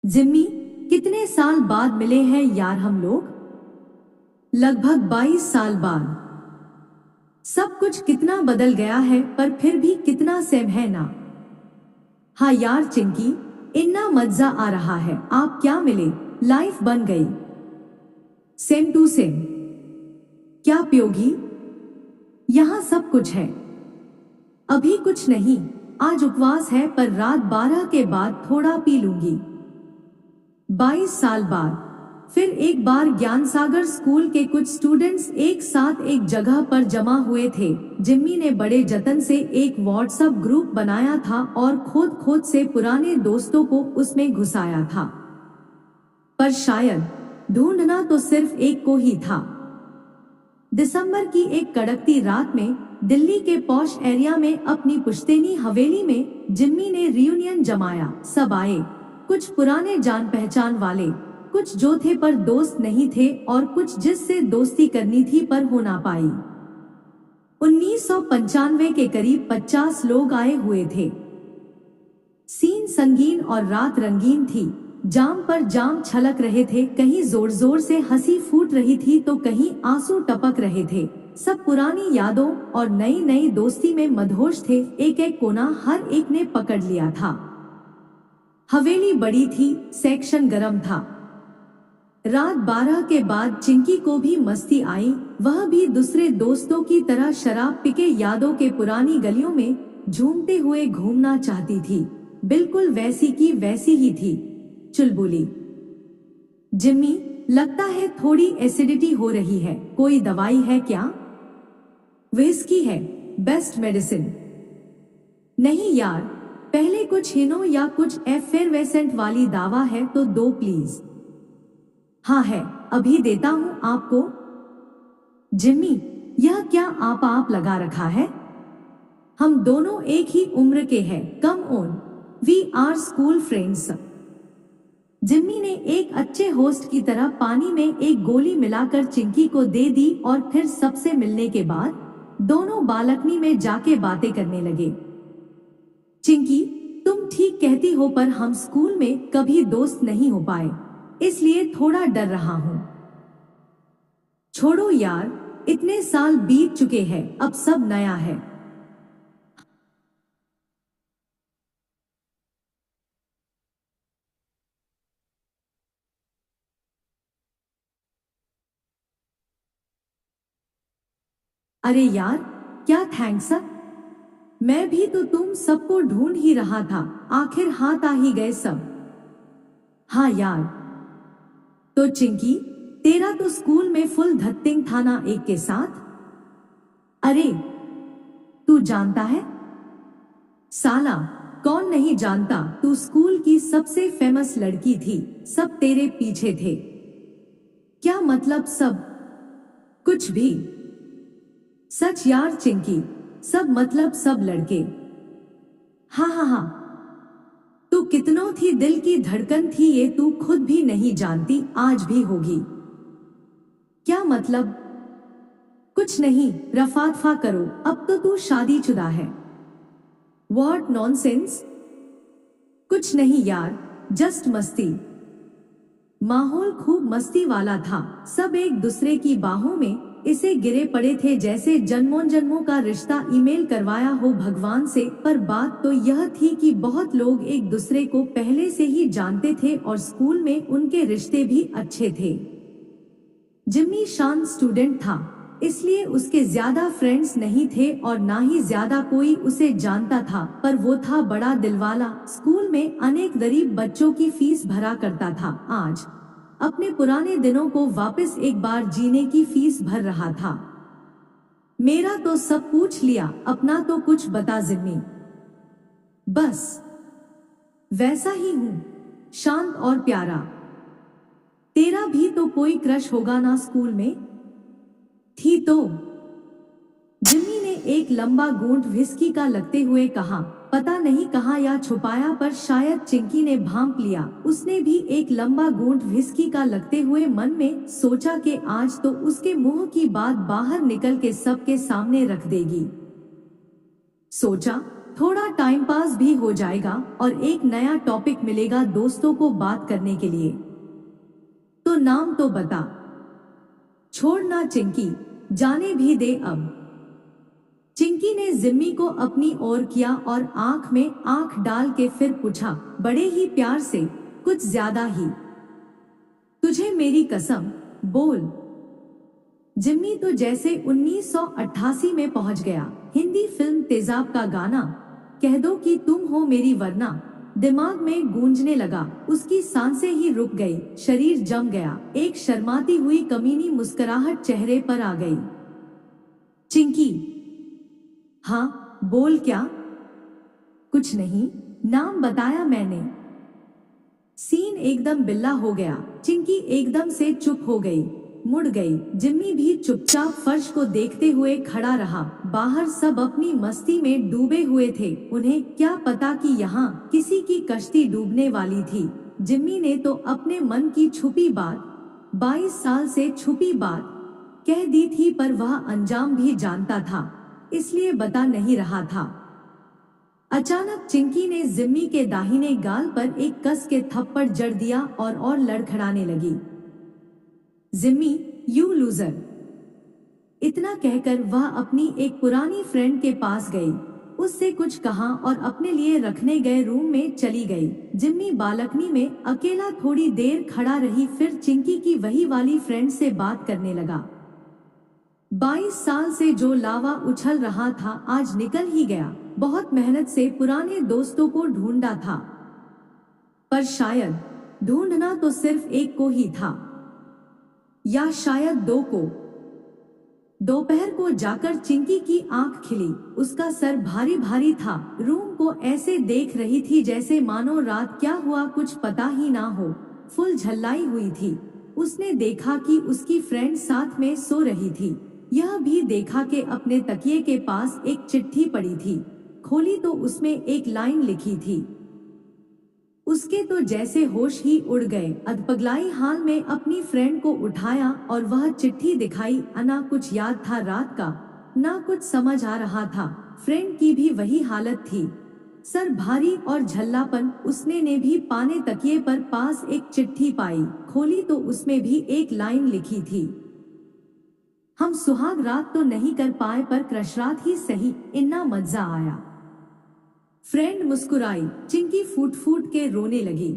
जिम्मी, कितने साल बाद मिले हैं यार हम लोग। लगभग 22 साल बाद। सब कुछ कितना बदल गया है पर फिर भी कितना सेम है ना। हाँ यार चिंकी, इतना मजा आ रहा है। आप क्या मिले, लाइफ बन गई। Same to same. क्या पियोगी? यहाँ सब कुछ है। अभी कुछ नहीं, आज उपवास है पर रात 12 के बाद थोड़ा पी लूंगी। 22 साल बाद फिर एक बार ज्ञान सागर स्कूल के कुछ स्टूडेंट्स एक साथ एक जगह पर जमा हुए थे। जिम्मी ने बड़े जतन से एक व्हाट्सएप ग्रुप बनाया था और खोद खोद से पुराने दोस्तों को उसमें घुसाया था। पर शायद ढूंढना तो सिर्फ एक को ही था। दिसंबर की एक कड़कती रात में दिल्ली के पॉश एरिया में अपनी पुश्तैनी हवेली में जिम्मी ने रियूनियन जमाया। सब आए, कुछ पुराने जान पहचान वाले, कुछ जो थे पर दोस्त नहीं थे और कुछ जिससे दोस्ती करनी थी पर हो ना पाई। 1995 के करीब 50 लोग आए हुए थे। सीन संगीन और रात रंगीन थी। जाम पर जाम छलक रहे थे, कहीं जोर जोर से हंसी फूट रही थी तो कहीं आंसू टपक रहे थे। सब पुरानी यादों और नई नई दोस्ती में मदहोश थे। एक एक कोना हर एक ने पकड़ लिया था। हवेली बड़ी थी, सेक्शन गर्म था। रात 12 के बाद चिंकी को भी मस्ती आई। वह भी दूसरे दोस्तों की तरह शराब पीके यादों के पुरानी गलियों में झूमते हुए घूमना चाहती थी। बिल्कुल वैसी की वैसी ही थी, चुलबुली। जिम्मी, लगता है थोड़ी एसिडिटी हो रही है, कोई दवाई है क्या? विस्की है, बेस्ट मेडिसिन। नहीं यार, पहले कुछ हिनो या कुछ एफेरवेसेंट वाली दवा है तो दो प्लीज। हाँ है, अभी देता हूं आपको। जिम्मी, यह क्या आप लगा रखा है? हम दोनों एक ही उम्र के हैं, come on, we are school friends. Jimmy ने एक अच्छे होस्ट की तरह पानी में एक गोली मिलाकर चिंकी को दे दी और फिर सबसे मिलने के बाद दोनों बालकनी में जाके बातें करने लगे। चिंकी, तुम ठीक कहती हो पर हम स्कूल में कभी दोस्त नहीं हो पाए, इसलिए थोड़ा डर रहा हूं। छोड़ो यार, इतने साल बीत चुके हैं, अब सब नया है। अरे यार, क्या थैंक्स। मैं भी तो तुम सबको ढूंढ ही रहा था, आखिर हाथ आ ही गए सब। हाँ यार। तो चिंकी, तेरा तो स्कूल में फुल धत्तिंग था ना एक के साथ। अरे, तू जानता है? साला, कौन नहीं जानता, तू स्कूल की सबसे फेमस लड़की थी, सब तेरे पीछे थे। क्या मतलब सब? कुछ भी। सच यार चिंकी, सब मतलब सब लड़के। हाँ हाँ हाँ। तू कितनों थी दिल की धड़कन थी, ये तू खुद भी नहीं जानती, आज भी होगी। क्या मतलब? कुछ नहीं, रफादफा करो, अब तो तू शादीशुदा है। What nonsense. कुछ नहीं यार, जस्ट मस्ती। माहौल खूब मस्ती वाला था, सब एक दूसरे की बाहों में इसे गिरे पड़े थे जैसे जन्मों जन्मों का रिश्ता ईमेल करवाया हो भगवान से। पर बात तो यह थी कि बहुत लोग एक दूसरे को पहले से ही जानते थे और स्कूल में उनके रिश्ते भी अच्छे थे। जिम्मी शांत स्टूडेंट था, इसलिए उसके ज्यादा फ्रेंड्स नहीं थे और ना ही ज्यादा कोई उसे जानता था, पर वो था बड़ा दिलवाला। स्कूल में अनेक गरीब बच्चों की फीस भरा करता था। आज अपने पुराने दिनों को वापस एक बार जीने की फीस भर रहा था। मेरा तो सब पूछ लिया, अपना तो कुछ बता जिम्मी। बस वैसा ही हूं, शांत और प्यारा। तेरा भी तो कोई क्रश होगा ना स्कूल में? थी तो। जिम्मी ने एक लंबा घूंट विस्की का लगते हुए कहा। पता नहीं कहा या छुपाया, पर शायद चिंकी ने भांप लिया। उसने भी एक लंबा घूंट विस्की का लगते हुए मन में सोचा कि आज तो उसके मुंह की बात बाहर निकल के सबके सामने रख देगी। सोचा, थोड़ा टाइम पास भी हो जाएगा और एक नया टॉपिक मिलेगा दोस्तों को बात करने के लिए। तो नाम तो बता। छोड़ ना चिंकी, जाने भी दे अब। चिंकी ने जिम्मी को अपनी ओर किया और आंख में आंख डाल के फिर पूछा, बड़े ही प्यार से, कुछ ज्यादा ही। तुझे मेरी कसम, बोल। जिम्मी तो जैसे 1988 में पहुंच गया। हिंदी फिल्म तेजाब का गाना कह दो कि तुम हो मेरी वरना दिमाग में गूंजने लगा। उसकी सांसें ही रुक गई, शरीर जम गया, एक शर्माती हुई कमीनी मुस्कुराहट चेहरे पर आ गई। चिंकी। हाँ बोल। क्या? कुछ नहीं, नाम बताया मैंने। सीन एकदम बिल्ला हो गया। चिंकी एकदम से चुप हो गई, मुड़ गई। जिम्मी भी चुपचाप फर्श को देखते हुए खड़ा रहा। बाहर सब अपनी मस्ती में डूबे हुए थे। उन्हें क्या पता कि यहाँ किसी की कश्ती डूबने वाली थी। जिम्मी ने तो अपने मन की छुपी बात, 22 साल से छुपी बात कह दी थी, पर वह अंजाम भी जानता था, इसलिए बता नहीं रहा था। अचानक चिंकी ने जिम्मी के दाहिने गाल पर एक कस के थप्पड़ जड़ दिया और लड़खड़ाने लगी। Jimmy, you loser. इतना कहकर वह अपनी एक पुरानी फ्रेंड के पास गई, उससे कुछ कहा और अपने लिए रखने गए रूम में चली गई। जिम्मी बालकनी में अकेला थोड़ी देर खड़ा रही, फिर चिंकी की वही वाली फ्रेंड से बात करने लगा। 22 साल से जो लावा उछल रहा था आज निकल ही गया। बहुत मेहनत से पुराने दोस्तों को ढूंढा था, पर शायद ढूंढना तो सिर्फ एक को ही था, या शायद दो को। दोपहर को जाकर चिंकी की आंख खिली। उसका सर भारी भारी था। रूम को ऐसे देख रही थी जैसे मानो रात क्या हुआ कुछ पता ही ना हो। फुल झल्लाई हुई थी। उसने देखा कि उसकी फ्रेंड साथ में सो रही थी। यह भी देखा कि अपने तकिए के पास एक चिट्ठी पड़ी थी। खोली तो उसमें एक लाइन लिखी थी। उसके तो जैसे होश ही उड़ गए। अधपगलाई हाल में अपनी फ्रेंड को उठाया और वह चिट्ठी दिखाई। ना कुछ याद था रात का, ना कुछ समझ आ रहा था। फ्रेंड की भी वही हालत थी, सर भारी और झल्लापन। उसने ने भी पाने तकिए पर पास एक चिट्ठी पाई। खोली तो उसमें भी एक लाइन लिखी थी, हम सुहाग रात तो नहीं कर पाए पर क्रश रात ही सही, इन्ना मजा आया। फ्रेंड मुस्कुराई। चिंकी फूट फूट के रोने लगी।